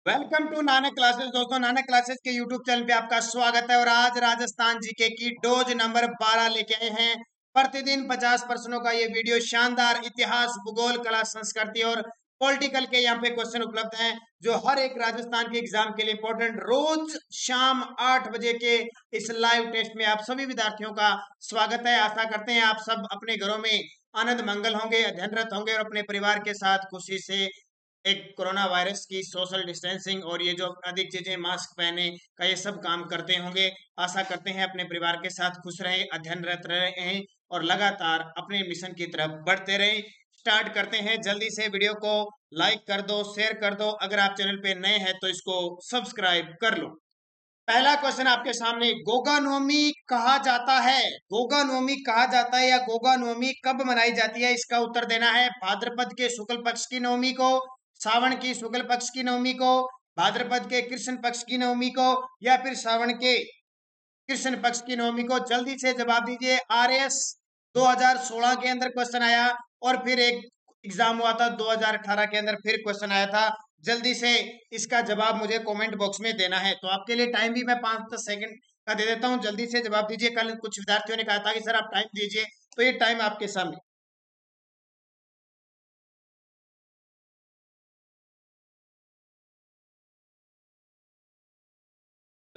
Welcome to Nanak classes. दोस्तों, Nanak classes के YouTube channel पे आपका स्वागत है। और आज राजस्थान जीके की डोज नंबर 12 लेके आए हैं। प्रतिदिन 50 प्रश्नों का ये वीडियो शानदार इतिहास, भूगोल, कला, संस्कृति और पॉलिटिकल के यहाँ पे क्वेश्चन उपलब्ध हैं, जो हर एक राजस्थान के एग्जाम के लिए इंपॉर्टेंट। रोज शाम 8 बजे के इस लाइव टेस्ट में आप सभी विद्यार्थियों का स्वागत है। आशा करते हैं आप सब अपने घरों में आनंद मंगल होंगे, अध्ययनरत होंगे और अपने परिवार के साथ खुशी से एक कोरोना वायरस की सोशल डिस्टेंसिंग और ये जो अधिक चीजें मास्क पहने का ये सब काम करते होंगे। आशा करते हैं अपने परिवार के साथ खुश रहें, अध्ययनरत रहें और लगातार अपने मिशन की तरफ बढ़ते रहें। स्टार्ट करते हैं। जल्दी से वीडियो को लाइक कर दो, शेयर कर दो। अगर आप चैनल पे नए हैं तो इसको सब्सक्राइब कर लो। पहला क्वेश्चन आपके सामने, गोगा नवमी कहा जाता है। गोगा नवमी कहा जाता है या गोगा नवमी कब मनाई जाती है, इसका उत्तर देना है। भाद्रपद के शुक्ल पक्ष की नवमी को, सावन की शुक्ल पक्ष की नवमी को, भाद्रपद के कृष्ण पक्ष की नवमी को, या फिर सावन के कृष्ण पक्ष की नवमी को। जल्दी से जवाब दीजिए। आरएस 2016 के अंदर क्वेश्चन आया और फिर एक एग्जाम हुआ था 2018 के अंदर, फिर क्वेश्चन आया था। जल्दी से इसका जवाब मुझे कमेंट बॉक्स में देना है। तो आपके लिए टाइम भी मैं 5-10 सेकंड का दे देता हूं। जल्दी से जवाब दीजिए। कल कुछ विद्यार्थियों ने कहा था कि सर आप टाइम दीजिए, तो ये टाइम आपके सामने।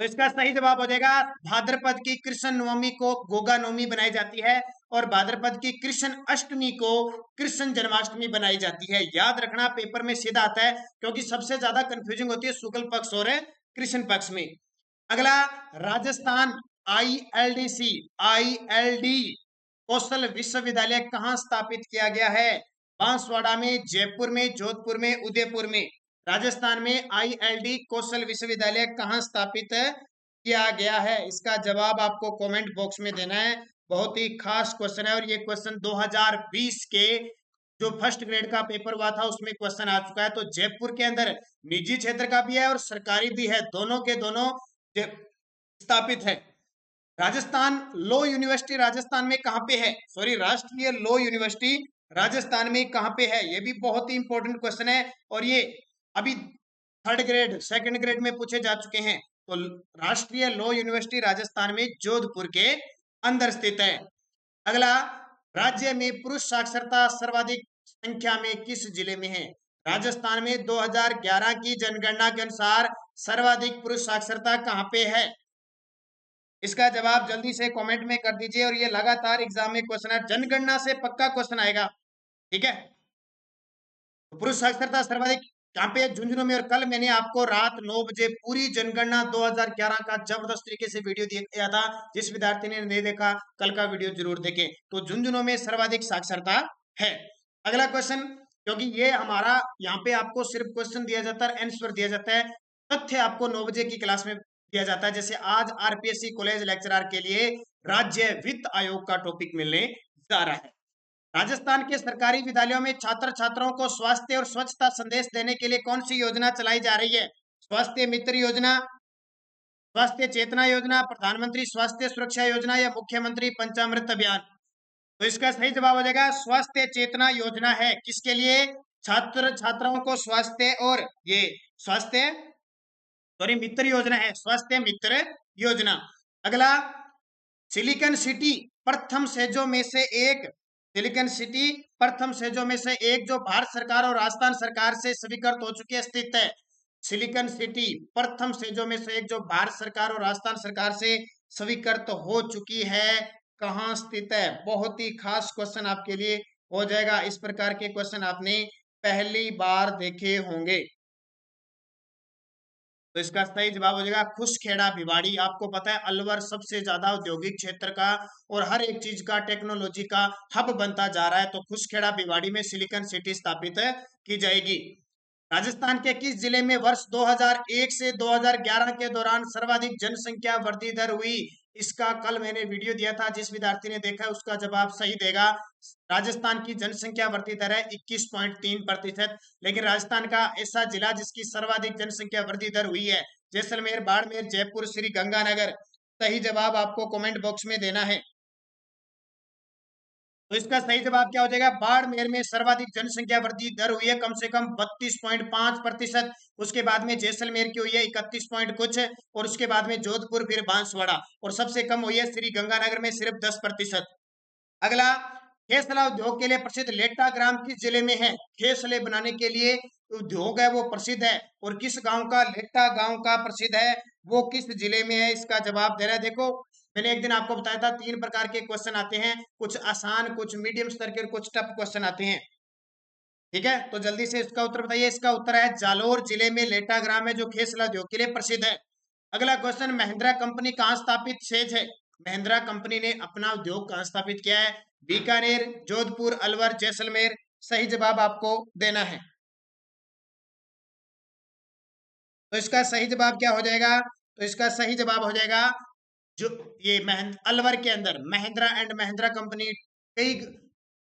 तो इसका सही जवाब हो जाएगा भाद्रपद की कृष्ण नवमी को गोगा नवमी बनाई जाती है और भाद्रपद की कृष्ण अष्टमी को कृष्ण जन्माष्टमी बनाई जाती है। याद रखना, पेपर में सीधा आता है, क्योंकि सबसे ज्यादा कंफ्यूजिंग होती है शुक्ल पक्ष और कृष्ण पक्ष में। अगला, राजस्थान आईएलडीसी आईएलडी कौशल विश्वविद्यालय कहाँ स्थापित किया गया है। बांसवाड़ा में, जयपुर में, जोधपुर में, उदयपुर में। राजस्थान में आईएलडी कौशल विश्वविद्यालय कहाँ स्थापित किया गया है, इसका जवाब आपको कमेंट बॉक्स में देना है। बहुत ही खास क्वेश्चन है और ये क्वेश्चन 2020 के जो फर्स्ट ग्रेड का पेपर हुआ था उसमें क्वेश्चन आ चुका है। तो जयपुर के अंदर निजी क्षेत्र का भी है और सरकारी भी है, दोनों के दोनों स्थापित है। राजस्थान लॉ यूनिवर्सिटी राजस्थान में कहां पे है, सॉरी, राष्ट्रीय लॉ यूनिवर्सिटी राजस्थान में कहां पे है, ये भी बहुत ही इंपॉर्टेंट क्वेश्चन है और ये अभी थर्ड ग्रेड, सेकंड ग्रेड में पूछे जा चुके हैं। तो राष्ट्रीय लॉ यूनिवर्सिटी राजस्थान में जोधपुर के अंदर स्थित है। अगला, राज्य में पुरुष साक्षरता सर्वाधिक संख्या में किस जिले में है। राजस्थान में 2011 की जनगणना के अनुसार सर्वाधिक पुरुष साक्षरता कहां पे है, इसका जवाब जल्दी से कमेंट में कर दीजिए। और ये लगातार एग्जाम में क्वेश्चन है, जनगणना से पक्का क्वेश्चन आएगा, ठीक है। तो पुरुष साक्षरता सर्वाधिक यहाँ पे झुंझुनू में। और कल मैंने आपको रात 9 बजे पूरी जनगणना 2011 का जबरदस्त तरीके से वीडियो दिया था। जिस विद्यार्थी ने नहीं देखा, कल का वीडियो जरूर देखें। तो झुंझुनू में सर्वाधिक साक्षरता है। अगला क्वेश्चन, क्योंकि ये हमारा यहाँ पे आपको सिर्फ क्वेश्चन दिया जाता है, आंसर दिया जाता है, तथ्य आपको 9 बजे की क्लास में दिया जाता है। जैसे आज आरपीएससी कॉलेज लेक्चरर के लिए राज्य वित्त आयोग का टॉपिक मिलने जा रहा है। राजस्थान के सरकारी विद्यालयों में छात्र छात्राओं को स्वास्थ्य और स्वच्छता संदेश देने के लिए कौन सी योजना चलाई जा रही है। स्वास्थ्य मित्र योजना, स्वास्थ्य चेतना योजना, प्रधानमंत्री स्वास्थ्य सुरक्षा योजना या मुख्यमंत्री पंचामृत अभियान। तो इसका सही जवाब हो जाएगा स्वास्थ्य चेतना योजना है। किसके लिए, छात्र छात्राओं को स्वास्थ्य और ये स्वास्थ्य, सॉरी, मित्र योजना है, स्वास्थ्य मित्र योजना। अगला, सिलिकन सिटी प्रथम सेजों में से एक, सिलिकन सिटी प्रथम सेजों में से एक जो भारत सरकार और राजस्थान सरकार से स्वीकृत हो चुकी है, स्थित है। सिलिकन सिटी प्रथम सेजों में से एक जो भारत सरकार और राजस्थान सरकार से स्वीकृत हो चुकी है, कहाँ स्थित है। बहुत ही खास क्वेश्चन आपके लिए हो जाएगा। इस प्रकार के क्वेश्चन आपने पहली बार देखे होंगे। तो इसका सही जवाब हो जाएगा खुशखेड़ा भिवाड़ी। आपको पता है अलवर सबसे ज्यादा औद्योगिक क्षेत्र का और हर एक चीज का टेक्नोलॉजी का हब बनता जा रहा है। तो खुशखेड़ा भिवाड़ी में सिलिकॉन सिटी स्थापित की जाएगी। राजस्थान के किस जिले में वर्ष 2001 से 2011 के दौरान सर्वाधिक जनसंख्या वृद्धि दर हुई, इसका कल मैंने वीडियो दिया था। जिस विद्यार्थी ने देखा है उसका जवाब सही देगा। राजस्थान की जनसंख्या वृद्धि दर है 21.3%। लेकिन राजस्थान का ऐसा जिला जिसकी सर्वाधिक जनसंख्या वृद्धि दर हुई है, जैसलमेर, बाड़मेर, जयपुर, श्री गंगानगर। सही जवाब आपको कमेंट बॉक्स में देना है। तो इसका सही जवाब क्या हो जाएगा? बाड़मेर में सर्वाधिक जनसंख्या वृद्धि दर हुई है कम से कम 32.5%। उसके बाद में जैसलमेर की हुई है 31 पॉइंट कुछ, और उसके बाद में जोधपुर, फिर बांसवाड़ा, और सबसे कम हुई है श्री गंगानगर में सिर्फ 10%। अगला, खेसला उद्योग के लिए प्रसिद्ध लेटा ग्राम किस जिले में है? खेसले बनाने के लिए उद्योग है वो प्रसिद्ध है, और किस गांव का? लेटा गांव का प्रसिद्ध है, वो किस जिले में है? इसका जवाब देना है। देखो, मैंने एक दिन आपको बताया था 3 प्रकार के क्वेश्चन आते हैं, कुछ आसान, कुछ मीडियम स्तर के और कुछ टफ क्वेश्चन आते हैं। ठीक है, तो जल्दी से इसका उत्तर बताइए। इसका उत्तर है जालोर जिले में लेटा ग्राम है जो खेसला उद्योग के लिए प्रसिद्ध है। अगला क्वेश्चन, महिंद्रा कंपनी कहाँ स्थापित शेष है? महिंद्रा कंपनी ने अपना उद्योग कहाँ स्थापित किया है? बीकानेर, जोधपुर, अलवर, जैसलमेर। सही जवाब आपको देना है। तो इसका सही जवाब क्या हो जाएगा? तो इसका सही जवाब हो जाएगा जो ये अलवर के अंदर महिंद्रा एंड महिंद्रा कंपनी, कई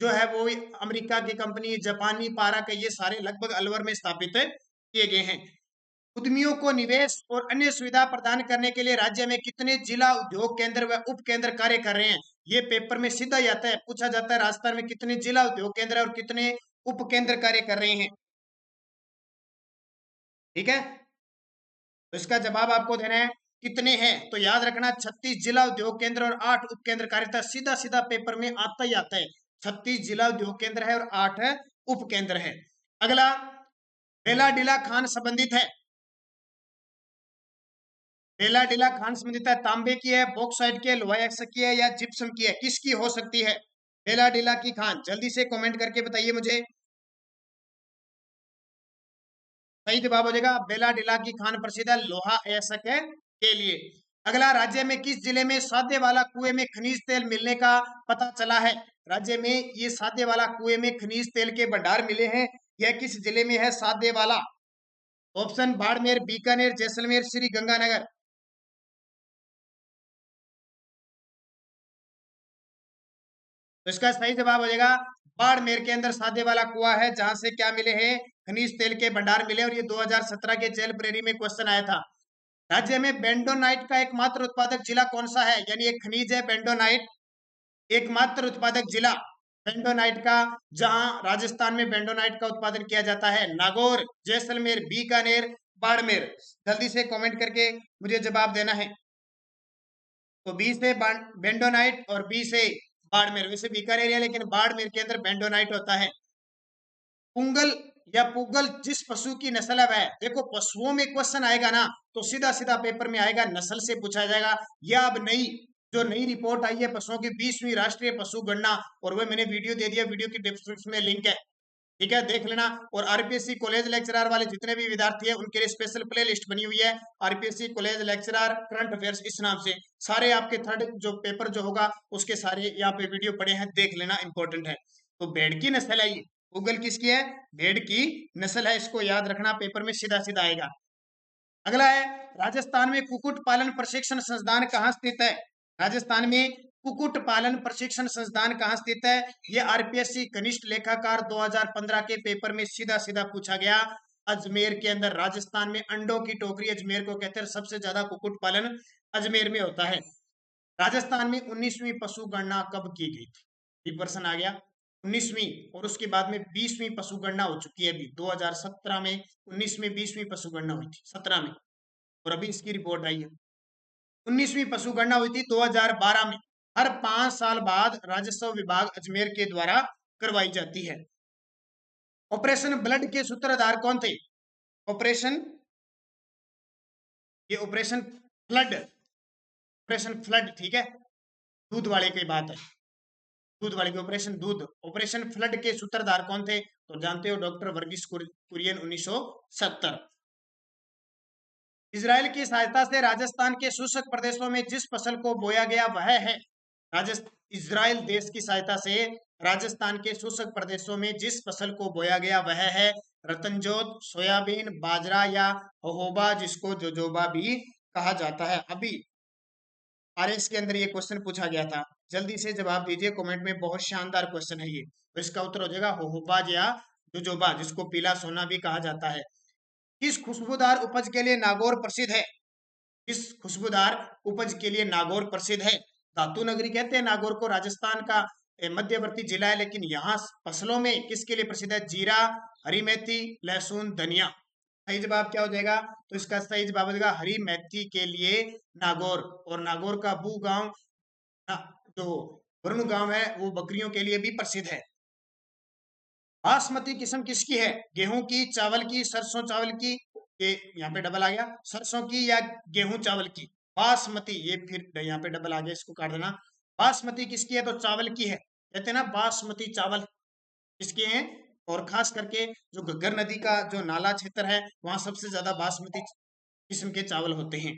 जो है वो अमेरिका की कंपनी, जापानी पारा का, ये सारे लगभग अलवर में स्थापित किए गए हैं। उद्यमियों को निवेश और अन्य सुविधा प्रदान करने के लिए राज्य में कितने जिला उद्योग केंद्र व उप केंद्र कार्य कर रहे हैं? ये पेपर में सीधा ही आता है, पूछा जाता है राजस्थान में कितने जिला उद्योग केंद्र और कितने उप केंद्र कार्य कर रहे हैं। ठीक है, तो इसका जवाब आपको देना है कितने हैं। तो याद रखना 36 जिला उद्योग केंद्र और 8 उप केंद्र कार्यता, सीधा सीधा पेपर में आता ही आता है। 36 जिला उद्योग केंद्र है और 8 उप केंद्र है। अगला, बेला डीला खान संबंधित है। बेला डीला खान संबंधित है, तांबे की है, बॉक्साइट की है, लोहा एक्स की है, या जिप्सम की है? किसकी हो सकती है बेला डीला की खान? जल्दी से कमेंट करके बताइए मुझे। सही जवाब हो जाएगा बेला डीला की खान प्रसिद्ध है लोहा अयस्क के लिए। अगला, राज्य में किस जिले में सादे वाला कुएं में खनिज तेल मिलने का पता चला है? राज्य में ये सादे वाला कुएं में खनिज तेल के भंडार मिले हैं, यह किस जिले में है सादे वाला? ऑप्शन बाड़मेर, बीकानेर, जैसलमेर, श्री गंगानगर। तो इसका सही जवाब हो जाएगा बाड़मेर के अंदर सादे वाला कुआं है, जहां से क्या मिले हैं? खनिज तेल के भंडार मिले, और ये 2017 के जेल प्रेरी में क्वेश्चन आया था। राज्य में बेंडोनाइट का एकमात्र उत्पादक जिला कौन सा है? यानी एक खनिज है बेंडोनाइट, एकमात्र उत्पादक जिला बेंडोनाइट का, जहां राजस्थान में बेंडोनाइट का उत्पादन किया जाता है, नागौर, जैसलमेर, बीकानेर, बाड़मेर। जल्दी से कमेंट करके मुझे जवाब देना है। तो बी से बेंडोनाइट और बी से बाड़मेर। वैसे बीकानेर है लेकिन बाड़मेर के अंदर बेंडोनाइट होता है। पुंगल या पुगल जिस पशु की नस्ल है वह, देखो पशुओं में क्वेश्चन आएगा ना तो सीधा सीधा पेपर में आएगा, नस्ल से पूछा जाएगा। या अब नई रिपोर्ट आई है पशुओं की 20वीं राष्ट्रीय पशु गणना, और वह मैंने वीडियो दे दिया, वीडियो की डिस्क्रिप्शन में लिंक है। ठीक है, देख लेना। और आरपीएससी कॉलेज लेक्चरर वाले जितने भी विद्यार्थी हैं उनके लिए स्पेशल प्ले लिस्ट बनी हुई है, RPSC college lecturer current affairs, इस नाम से सारे आपके थर्ड जो पेपर जो होगा उसके सारे यहाँ पे वीडियो पड़े हैं, देख लेना, इंपॉर्टेंट है। तो भेड़ की नस्ल है ये, गूगल किसकी है? भेड़ की नस्ल है, इसको याद रखना, पेपर में सीधा सीधा आएगा। अगला है, राजस्थान में कुक्कुट पालन प्रशिक्षण संस्थान कहाँ स्थित है? राजस्थान में कुक्कुट पालन प्रशिक्षण संस्थान कहाँ स्थित है? यह आरपीएससी कनिष्ठ लेखाकार 2015 के पेपर में सीधा सीधा पूछा गया। अजमेर के अंदर, राजस्थान में अंडों की टोकरी अजमेर को कहते हैं, सबसे ज्यादा कुक्कुट पालन अजमेर में होता है। राजस्थान में 19वीं पशु गणना कब की गई थी? ये प्रश्न आ गया। 19वीं, और उसके बाद में 20वीं पशु गणना हो चुकी है अभी 2017 में। 19 में 20वीं पशु गणना हुई थी, 17 में, और अभी इसकी रिपोर्ट आई है। 19वीं पशु गणना हुई थी 2012 में। हर 5 साल बाद राजस्व विभाग अजमेर के द्वारा करवाई जाती है। ऑपरेशन ब्लड के सूत्रधार कौन थे? ऑपरेशन, ये ऑपरेशन फ्लड, ऑपरेशन फ्लड, ठीक है, दूध वाले की बात है, दूध वाले के ऑपरेशन दूध, ऑपरेशन फ्लड के सूत्रधार कौन थे? तो जानते हो, डॉक्टर वर्गीस कुरियन, 1970। इजराइल की सहायता से राजस्थान के शुष्क प्रदेशों में जिस फसल को बोया गया वह है? राजस्थान, इजराइल देश की सहायता से राजस्थान के शुष्क प्रदेशों में जिस फसल को बोया गया वह है रतनजोत, सोयाबीन, बाजरा, या होहोबा, जिसको जोजोबा भी कहा जाता है। अभी आरएस के अंदर ये क्वेश्चन पूछा गया था, जल्दी से जवाब दीजिए कमेंट में, बहुत शानदार क्वेश्चन है ये। तो इसका उत्तर हो जाएगा होहोबा या जोजोबा, जिसको पीला सोना भी कहा जाता है। किस खुशबूदार उपज के लिए नागौर प्रसिद्ध है? किस खुशबूदार उपज के लिए नागौर प्रसिद्ध है? धातु नगरी कहते हैं नागौर को, राजस्थान का मध्यवर्ती जिला है, लेकिन यहाँ फसलों में किसके लिए प्रसिद्ध है? जीरा, हरी मेथी, लहसुन, धनिया। सही जवाब क्या हो जाएगा? तो इसका सही जवाब हो जाएगा हरी मेथी के लिए नागौर। और नागौर का बू गांव जो वरुण गांव है वो बकरियों के लिए भी प्रसिद्ध है। बासमती किस्म किसकी है? गेहूं की, चावल की, सरसों चावल की, ये यहाँ पे डबल आ गया, सरसों की या गेहूं चावल की? बासमती, ये फिर यहाँ पे डबल आ गया, इसको काट देना। बासमती किसकी है? तो चावल की है। कहते हैं ना बासमती चावल किसके हैं? और खास करके जो घग्गर नदी का जो नाला क्षेत्र है वहां सबसे ज्यादा बासमती किस्म के चावल होते हैं।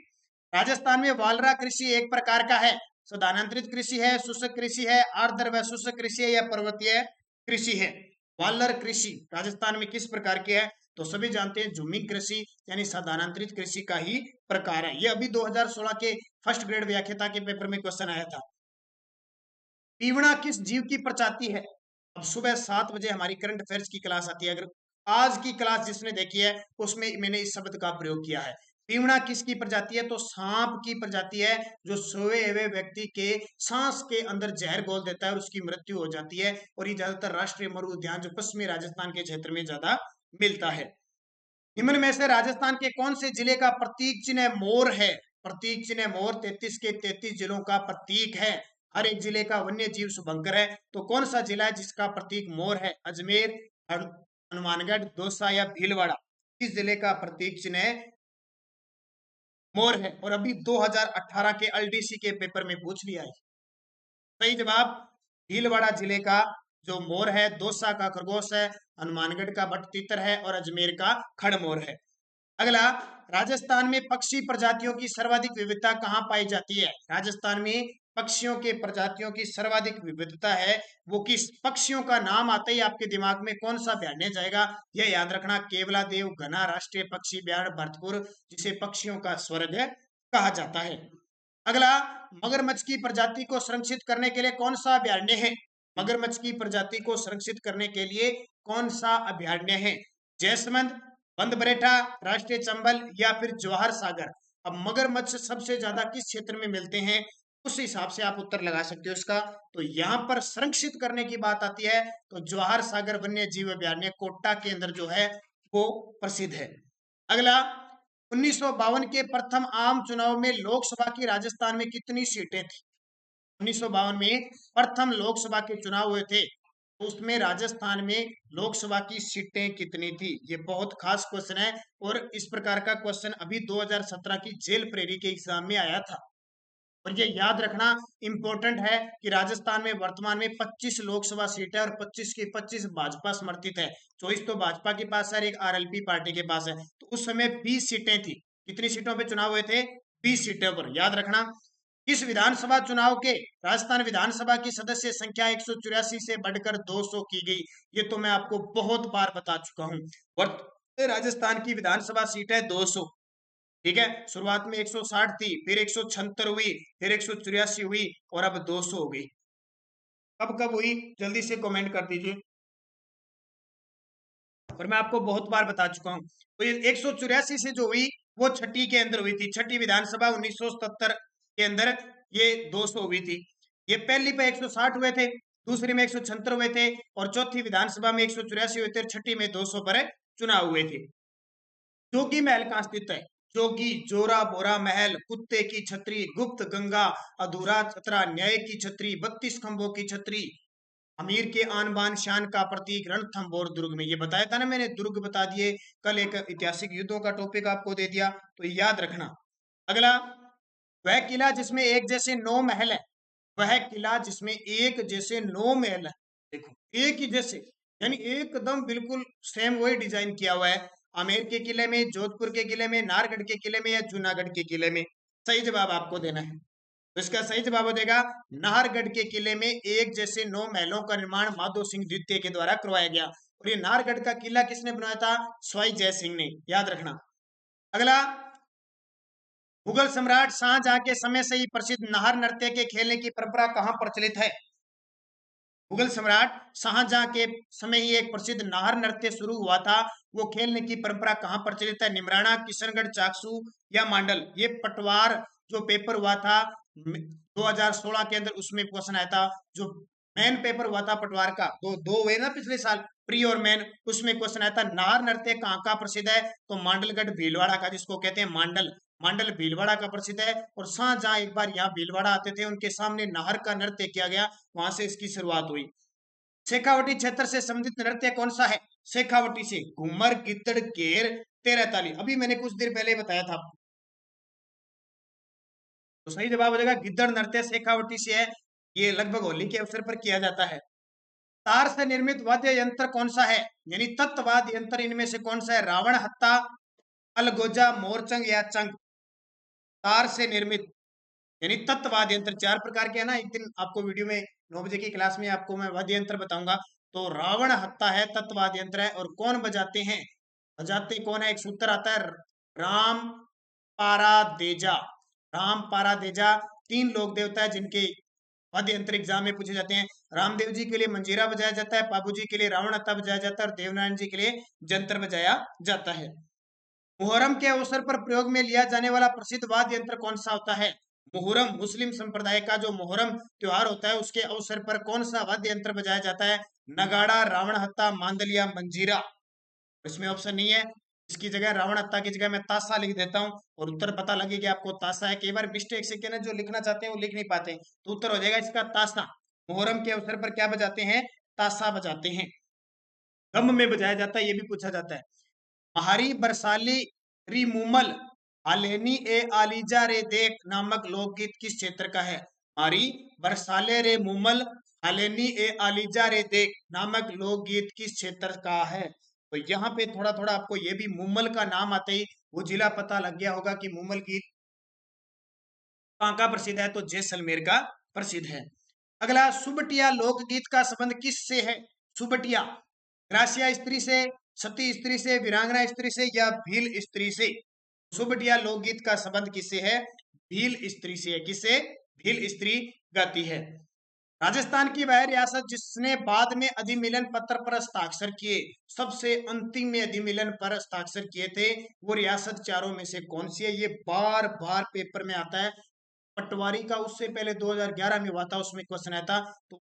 राजस्थान में वालरा कृषि एक प्रकार का है। स्थानांतरित कृषि है, शुष्क कृषि है, आर्द्र व शुष्क कृषि है या पर्वतीय कृषि है? वालर कृषि राजस्थान में किस प्रकार की है? तो सभी जानते हैं झूमी कृषि यानी स्थानांतरित कृषि का ही प्रकार है। ये अभी 2016 के फर्स्ट ग्रेड व्याख्याता के पेपर में क्वेश्चन आया था। पीवड़ा किस जीव की प्रजाति है? अब सुबह 7 बजे हमारी करंट अफेयर्स की क्लास आती है, अगर आज की क्लास जिसने देखी है उसमें मैंने इस शब्द का प्रयोग किया है। पीवड़ा किसकी प्रजाति है? तो सांप की प्रजाति है, जो सोए हुए व्यक्ति के सांस के अंदर जहर घोल देता है और उसकी मृत्यु हो जाती है। और ये ज्यादातर राष्ट्रीय मरु उद्यान जो पश्चिमी राजस्थान के क्षेत्र में ज्यादा मिलता है। निम्न में से राजस्थान के कौन से जिले का प्रतीक चिन्ह मोर है? प्रतीक चिन्ह मोर 33 के 33 जिलों का प्रतीक है। हर एक जिले का वन्य जीव शुभंकर है। तो कौन सा जिला है जिसका प्रतीक मोर है? अजमेर, हनुमानगढ़, दौसा या भीलवाड़ा? किस जिले का प्रतीक चिन्ह मोर है? और अभी 2018 के एलडीसी के पेपर में पूछ लिया है। सही जवाब भीलवाड़ा जिले का जो मोर है, दौसा का खरगोश है, हनुमानगढ़ का बट तीतर है और अजमेर का खड़मोर है। अगला, राजस्थान में पक्षी प्रजातियों की सर्वाधिक विविधता कहाँ पाई जाती है? राजस्थान में पक्षियों के प्रजातियों की सर्वाधिक विविधता है, वो किस? पक्षियों का नाम आते ही आपके दिमाग में कौन सा अभयारण्य जाएगा? यह याद रखना, केवला देव घना राष्ट्रीय पक्षी अभयारण्य भरतपुर, जिसे पक्षियों का स्वर्ग कहा जाता है। अगला, मगरमच्छ की प्रजाति को संरक्षित करने के लिए कौन सा अभयारण्य है? मगरमच्छ की प्रजाति को संरक्षित करने के लिए कौन सा अभयारण्य है? जैसमंद, बंदबरेठा, राष्ट्रीय चंबल या फिर जवाहर सागर? अब मगरमच्छ सबसे ज्यादा किस क्षेत्र में मिलते हैं, उस हिसाब से आप उत्तर लगा सकते हो इसका। तो यहाँ पर संरक्षित करने की बात आती है तो जवाहर सागर वन्य जीव अभयारण्य कोटा के अंदर जो है वो प्रसिद्ध है। अगला, 1952 के प्रथम आम चुनाव में लोकसभा की राजस्थान में कितनी सीटें थी? 1952 में प्रथम लोकसभा के चुनाव हुए थे, तो उसमें राजस्थान में लोकसभा की सीटें कितनी थी? ये बहुत खास क्वेश्चन है और इस प्रकार का क्वेश्चन अभी 2017 की जेल प्रेरी के एग्जाम में आया था। और ये याद रखना इंपॉर्टेंट है कि राजस्थान में वर्तमान में 25 लोकसभा सीट है और 25 की 25 भाजपा समर्थित है। 24 तो भाजपा के पास है और एक आरएलपी पार्टी के पास है। तो उस समय 20 सीटें थी। कितनी सीटों पे चुनाव हुए थे? 20 सीटों पर, याद रखना। इस विधानसभा चुनाव के राजस्थान विधानसभा की सदस्य संख्या 184 से बढ़कर 200 की गई। ये तो मैं आपको बहुत बार बता चुका हूं। राजस्थान की विधानसभा सीट है 200। ठीक है, शुरुआत में 160 थी, फिर 176 हुई, फिर 184 हुई और अब 200 हो गई। कब कब हुई जल्दी से कमेंट कर दीजिए। और मैं आपको बहुत बार बता चुका हूं। तो ये 184 से जो हुई वो छठी के अंदर हुई थी। छठी विधानसभा 1977 के अंदर ये 200 हुई थी। ये पहली पे 160 हुए थे, दूसरी में 176 हुए थे और चौथी विधानसभा में 184 हुए थे और छठी में 200 पर चुनाव हुए थे। जोगी महल कहाँ स्थित है? जोगी, जोरा बोरा महल, कुत्ते की छतरी, गुप्त गंगा, अधूरा छतरा, न्याय की छतरी, 32 खंभों की छतरी, अमीर के आन बान शान का प्रतीक, रणथंभौर दुर्ग में। ये बताया था ना मैंने, दुर्ग बता दिए, कल एक ऐतिहासिक युद्धों का टॉपिक आपको दे दिया, तो याद रखना। अगला, वह किला जिसमें एक जैसे 9 महल है, वह किला जिसमें एक जैसे 9 महल है। देखो, एक ही जैसे यानी एकदम बिल्कुल सेम वही डिजाइन किया हुआ है। आमेर के किले में, जोधपुर के किले में, नाहरगढ़ के किले में या जूनागढ़ के किले में? सही जवाब आपको देना है। तो इसका सही जवाब हो जाएगा नाहरगढ़ के किले में एक जैसे 9 महलों का निर्माण माधो सिंह द्वितीय के द्वारा करवाया गया। और ये नाहरगढ़ का किला किसने बनाया था? सवाई जय सिंह ने, याद रखना। अगला, मुगल सम्राट शाहजहां के समय से ही प्रसिद्ध नाहर नृत्य के खेलने की परंपरा कहाँ प्रचलित है? मुगल सम्राट शाहजहां के समय ही एक प्रसिद्ध नाहर नृत्य शुरू हुआ था, वो खेलने की परंपरा कहाँ प्रचलित है? निमराना, किशनगढ़, चाकसू या मांडल? ये पटवार जो पेपर हुआ था 2016 के अंदर, उसमें क्वेश्चन आया था, जो मैन पेपर हुआ था पटवार का, दो हुए ना पिछले साल, प्री और मैन, उसमें क्वेश्चन आया था नार नृत्य कहाँ का प्रसिद्ध है, तो मांडलगढ़ भीलवाड़ा का, जिसको कहते हैं मांडल, मांडल भीलवाड़ा का प्रसिद्ध है। और शाहजहां एक बार यहाँ भीलवाड़ा आते थे, उनके सामने नाहर का नृत्य किया गया, वहां से इसकी शुरुआत हुई। शेखावटी क्षेत्र से संबंधित नृत्य कौन सा है, शेखावटी से घूमर गिद्दड़ केर तेरह ताली, अभी मैंने कुछ देर पहले बताया था आपको। तो सही जवाब हो जाएगा गिद्दड़ नृत्य शेखावटी से है, ये लगभग होली के अवसर पर किया जाता है। तार से निर्मित वाद्य यंत्र कौन सा है, यानी तत्वाद्य यंत्र इनमें से कौन सा है, रावण हत्ता, अलगोजा, मोरचंग या चंग। तार से निर्मित यानी तत्वाद्य यंत्र चार प्रकार के है ना, एक दिन आपको वीडियो में 9 बजे की क्लास में आपको मैं वाद्य यंत्र बताऊंगा। तो रावण हत्ता है, तत्वाद्य यंत्र है। और कौन बजाते हैं, बजाते कौन है, एक सूत्र आता है राम पारादेजा, राम पारादेजा। तीन लोक देवता है जिनके वाद्य यंत्र एग्जाम में पूछे जाते हैं। रामदेव जी के लिए मंजीरा बजाया जाता है, बाबू जी के लिए रावण हत्ता बजाया जाता है, और देवनारायण जी के लिए जंतर बजाया जाता है। मुहर्रम के अवसर पर प्रयोग में लिया जाने वाला प्रसिद्ध वाद्य यंत्र कौन सा होता है, मुहर्रम मुस्लिम संप्रदाय का जो मुहर्रम त्योहार होता है उसके अवसर पर कौन सा वाद्य यंत्र बजाया जाता है, नगाड़ा, रावण हत्ता, मांदलिया, मंजीरा। इसमें ऑप्शन नहीं है, इसकी जगह रावण हत्ता की जगह मैं ताशा लिख देता हूँ और उत्तर पता लगे कि आपको ताशा है। कई बार मिस्टेक से क्या ना जो लिखना चाहते हैं वो लिख नहीं पाते, तो उत्तर हो जाएगा इसका ताशा। मुहर्रम के अवसर पर क्या बजाते हैं, ताशा बजाते हैं। गम में बजाया जाता है, ये भी पूछा जाता है। महारी बरसाली रिमूमल आलेनी ए आलीजा रे देख नामक लोकगीत किस क्षेत्र का है, मारी बरसाले रे मुमल आलेनी ए आलीजा रे देख नामक लोकगीत किस क्षेत्र का है। तो यहाँ पे थोड़ा थोड़ा आपको ये भी मुमल का नाम आते ही वो जिला पता लग गया होगा कि मुमल गीत कहाँ का प्रसिद्ध है, तो जैसलमेर का प्रसिद्ध है। अगला, सुबटिया लोकगीत का संबंध किससे है, सुबटिया ग्रासिया स्त्री से, सती स्त्री से, वीरांगना स्त्री से या भील स्त्री से। सुबटिया लोकगीत का संबंध किससे है, भील स्त्री से है। किससे, भील स्त्री गाती है। राजस्थान की वह रियासत जिसने बाद में अधिमिलन पत्र पर हस्ताक्षर किए, सबसे अंतिम में अधिमिलन पर हस्ताक्षर किए थे, वो रियासत चारों में से कौन सी है, ये बार बार पेपर में आता है। पटवारी का उससे पहले 2011 में हुआ था, उसमें क्वेश्चन आया था। तो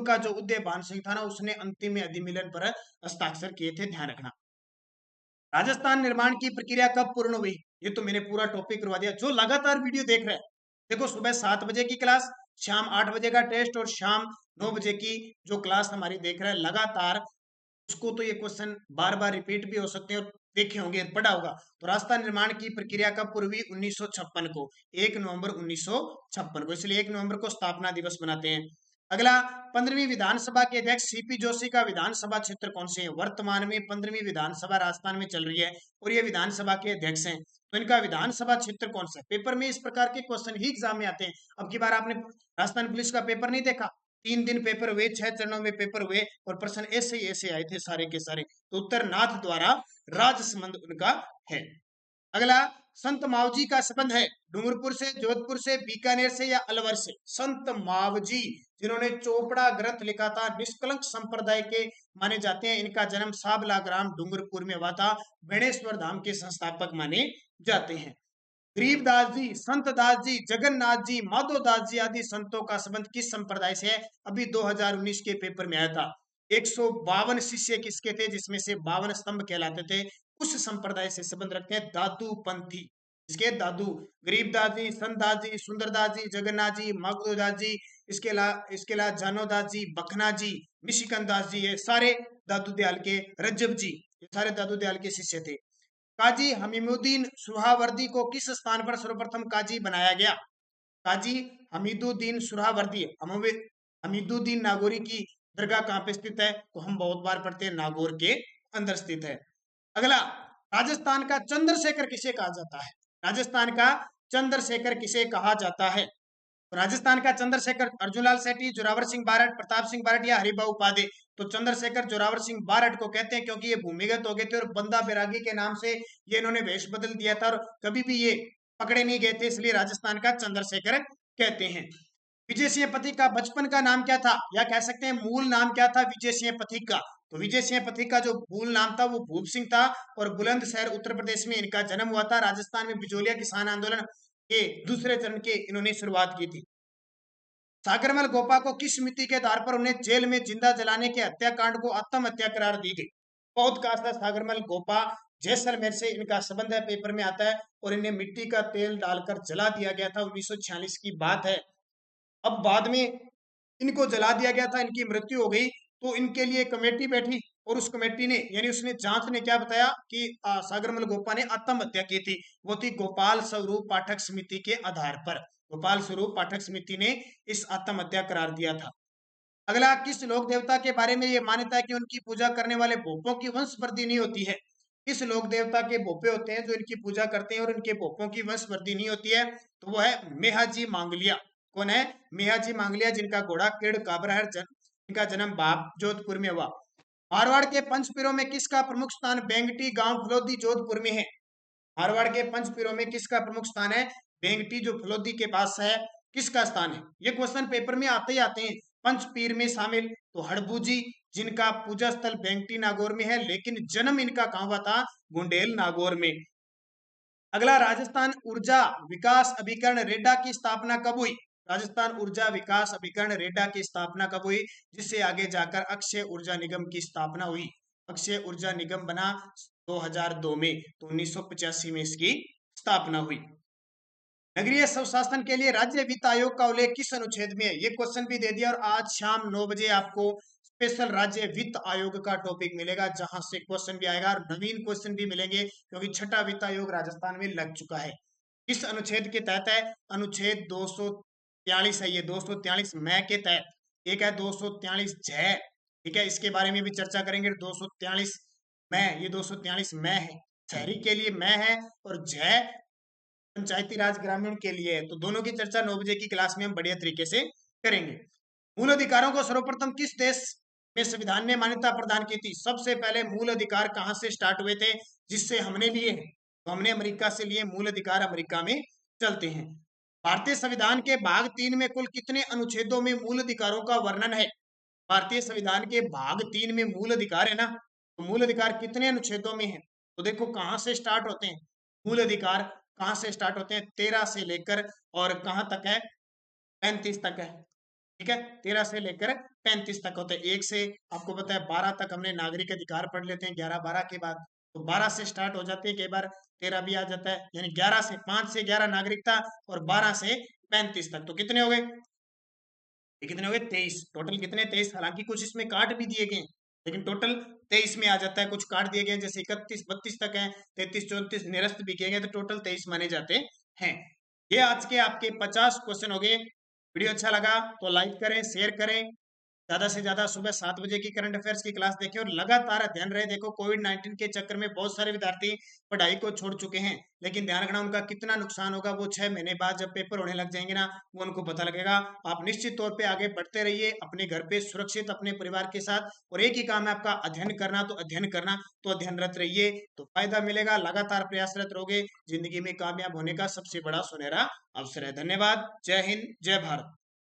का जो उदय भान सिंह था ना, उसने अंतिम में अधिमिलन पर हस्ताक्षर किए थे, ध्यान रखना। राजस्थान निर्माण की प्रक्रिया कब पूर्ण हुई, ये तो मैंने पूरा टॉपिक करवा दिया। जो लगातार वीडियो देख रहे हैं, देखो सुबह 7 बजे की क्लास, शाम 8 बजे का टेस्ट और शाम 9 बजे की जो क्लास हमारी देख रहे हैं लगातार, उसको तो ये क्वेश्चन बार बार रिपीट भी हो सकते हैं और देखे होंगे, पढ़ा होगा। तो राजस्थान निर्माण की प्रक्रिया कब पूरी हुई, 1956 को, 1 नवंबर 1956 को, इसलिए 1 नवंबर को स्थापना दिवस मनाते हैं। अगला, 15वीं विधानसभा के अध्यक्ष सीपी जोशी का विधानसभा क्षेत्र कौन से है, वर्तमान में 15वीं विधानसभा राजस्थान में चल रही है और ये विधानसभा के अध्यक्ष हैं, तो इनका विधानसभा क्षेत्र कौन सा है। पेपर में इस प्रकार के क्वेश्चन ही एग्जाम में आते हैं। अब की बार आपने राजस्थान पुलिस का पेपर नहीं देखा, 3 दिन पेपर हुए, 6 चरणों में पेपर हुए और प्रश्न ऐसे ही ऐसे आए थे सारे के सारे। तो उत्तर नाथ द्वारा राजसमंद उनका है। अगला, संत मावजी का संबंध है डूंगरपुर से, जोधपुर से, बीकानेर से या अलवर से। संत मावजी जिन्होंने चोपड़ा ग्रंथ लिखा था, निष्कलंक संप्रदाय के माने जाते हैं। इनका जन्म साबला ग्राम डूंगरपुर में हुआ था, बेणेश्वर धाम के संस्थापक माने जाते हैं। गरीबदास जी, संत दास जी, जगन्नाथ जी, माधव दास जी आदि संतों का संबंध किस संप्रदाय से है, अभी 2019 के पेपर में आया था। 152 शिष्य किसके थे, जिसमें से 52 स्तंभ कहलाते थे, उस संप्रदाय से संबंध रखते हैं दादू पंथी। इसके दादू गरीबदास जी, संत दास जी, सुंदरदास जी, जगन्नाथ जी, माधव दास जी, इसके अलावा जानोदास जी, बखना जी, मिशिकन दास जी, ये सारे दादू दयाल के, रज्जब जी, ये सारे दादू दयाल के शिष्य थे। काजी हमीमुद्दीन सुहावर्दी को किस स्थान पर सर्वप्रथम काजी बनाया गया, काजी हमीदुद्दीन सुहावर्दी, हमीदुद्दीन नागौरी की दरगाह कहाँ पे स्थित है, तो हम बहुत बार पढ़ते हैं नागौर के अंदर स्थित है। अगला, राजस्थान का चंद्रशेखर किसे कहा जाता है, राजस्थान का चंद्रशेखर किसे कहा जाता है। तो राजस्थान का चंद्रशेखर अर्जुनलाल सेठी, जोरावर सिंह बारठ, प्रताप सिंह बारठ या हरिभाऊ उपाध्याय। तो चंद्रशेखर जोरावर सिंह बारठ को कहते हैं क्योंकि ये भूमिगत हो गए थे और बंदा बैरागी के नाम से ये इन्होंने वेश बदल दिया था और कभी भी ये पकड़े नहीं गए थे, इसलिए राजस्थान का चंद्रशेखर कहते हैं। विजय सिंह पथिक का बचपन का नाम क्या था, या कह सकते हैं मूल नाम क्या था विजय सिंह पथिक का, तो विजय सिंह पथिक का जो मूल नाम था वो भूप सिंह था और बुलंदशहर उत्तर प्रदेश में इनका जन्म हुआ था। राजस्थान में बिजोलिया किसान आंदोलन के दूसरे चरण के इन्होंने शुरुआत की थी। सागरमल गोपा को किस मिति के आधार पर उन्हें जेल में जिंदा जलाने के हत्याकांड को आत्महत्या करार दी गई? पॉडकास्ट है सागरमल गोपा, जैसलमेर से इनका संबंध है, पेपर में आता है। और इन्हें मिट्टी का तेल डालकर जला दिया गया था, 1946 की बात है। अब बाद में इनको जला दिया गया था, इनकी मृत्यु हो गई, तो इनके लिए कमेटी बैठी और उस कमेटी ने यानी उसने जांच ने क्या बताया कि सागरमल गोपा ने आत्महत्या की थी। वो थी गोपाल स्वरूप पाठक समिति के आधार पर। गोपाल स्वरूप पाठक समिति ने इस आत्महत्या करार दिया था। अगला, किस लोक देवता के बारे में ये मान्यता है कि उनकी पूजा करने वाले भोपों की वंश वृद्धि नहीं होती है? किस लोक देवता के भोपे होते हैं जो इनकी पूजा करते हैं और इनके भोपों की वंश वृद्धि नहीं होती है? तो वो है मेहाजी मांगलिया। कौन है? मेहाजी मांगलिया, जिनका घोड़ा किड़ काबरा है, जिनका जन्म बाप जोधपुर में हुआ। मारवाड़ के पंचपीरों में किसका प्रमुख स्थान बेंगटी गांव फलोदी जोधपुर में है? मारवाड़ के पंचपीरों में किसका प्रमुख स्थान है? बेंगटी जो फलोदी के पास है, किसका स्थान है? ये क्वेश्चन पेपर में आते ही आते हैं। पंचपीर में शामिल तो हड़बूजी, जिनका पूजा स्थल बेंगटी नागौर में है, लेकिन जन्म इनका कहां हुआ था? गुंडेल नागौर में। अगला, राजस्थान ऊर्जा विकास अभिकरण रेडा की स्थापना कब हुई? राजस्थान ऊर्जा विकास अभिकरण रेडा की स्थापना कब हुई? जिससे आगे जाकर अक्षय ऊर्जा निगम की स्थापना हुई। अक्षय ऊर्जा निगम बना 2002 में, तो 1985 में इसकी स्थापना हुई। नगरीय स्वशासन के लिए राज्य वित्त आयोग का उल्लेख किस अनुच्छेद में है? ये क्वेश्चन भी दे दिया और आज शाम 9 बजे आपको स्पेशल राज्य वित्त आयोग का टॉपिक मिलेगा, जहां से क्वेश्चन भी आएगा और नवीन क्वेश्चन भी मिलेंगे, क्योंकि छठा वित्त आयोग राजस्थान में लग चुका है। किस अनुच्छेद के तहत है? अनुच्छेद 243 है, ये 243 मैं के तहत। एक है 243 जय, ठीक है, इसके बारे में भी चर्चा करेंगे। 243 मैं, ये 243 मैं है, शहरी के लिए मैं है, और जय पंचायती राज ग्रामीण के लिए है। तो दोनों की चर्चा 9 बजे की क्लास में हम बढ़िया तरीके से करेंगे। मूल अधिकारों को सर्वप्रथम किस देश में संविधान ने मान्यता प्रदान की थी? सबसे पहले मूल अधिकार कहां से स्टार्ट हुए थे जिससे हमने लिए हैं? तो हमने अमेरिका से लिए। मूल अधिकार अमेरिका में चलते हैं। भारतीय संविधान के भाग 3 में कुल कितने अनुच्छेदों में मूल अधिकारों का वर्णन है? भारतीय संविधान के भाग 3 में मूल अधिकार है ना, तो मूल अधिकार कितने अनुच्छेदों में है? तो देखो कहां से स्टार्ट होते हैं मूल अधिकार, कहां से स्टार्ट होते हैं? 13 से लेकर और कहां तक है? 35 तक है, ठीक है। 13 से लेकर 35 तक होते हैं। एक से आपको पता है 12 तक हमने नागरिक अधिकार पढ़ लेते हैं, 11-12 के बाद। तो 12 से स्टार्ट हो जाते हैं, कई बार 13 भी आ जाता है, यानी 11 से 5 से 11 नागरिकता और 12 से 35 तक। तो कितने हो गए? ये कितने हो गए? 23। टोटल कितने? 23। हालांकि कुछ इसमें काट भी दिए गए, लेकिन टोटल 23 में आ जाता है। कुछ काट दिए गए, जैसे 31-32 तक है, 33-34 निरस्त भी किए गए, तो टोटल 23 माने जाते हैं। ये आज के आपके 50 क्वेश्चन हो गए। वीडियो अच्छा लगा तो लाइक करें, शेयर करें, ज्यादा से ज्यादा सुबह 7 बजे की करंट अफेयर्स की क्लास देखें और लगातार अध्ययन रहे। देखो कोविड-19 के चक्कर में बहुत सारे विद्यार्थी पढ़ाई को छोड़ चुके हैं, लेकिन ध्यान रखना उनका कितना नुकसान होगा वो 6 महीने बाद जब पेपर होने लग जाएंगे ना, वो उनको पता लगेगा। आप निश्चित तौर पे आगे बढ़ते रहिए अपने घर पे सुरक्षित अपने परिवार के साथ, और एक ही काम है आपका अध्ययन करना, तो अध्ययन करना, तो अध्ययनरत रहिए तो फायदा मिलेगा। लगातार प्रयासरत रहोगे, जिंदगी में कामयाब होने का सबसे बड़ा सुनहरा अवसर है। धन्यवाद। जय हिंद, जय भारत।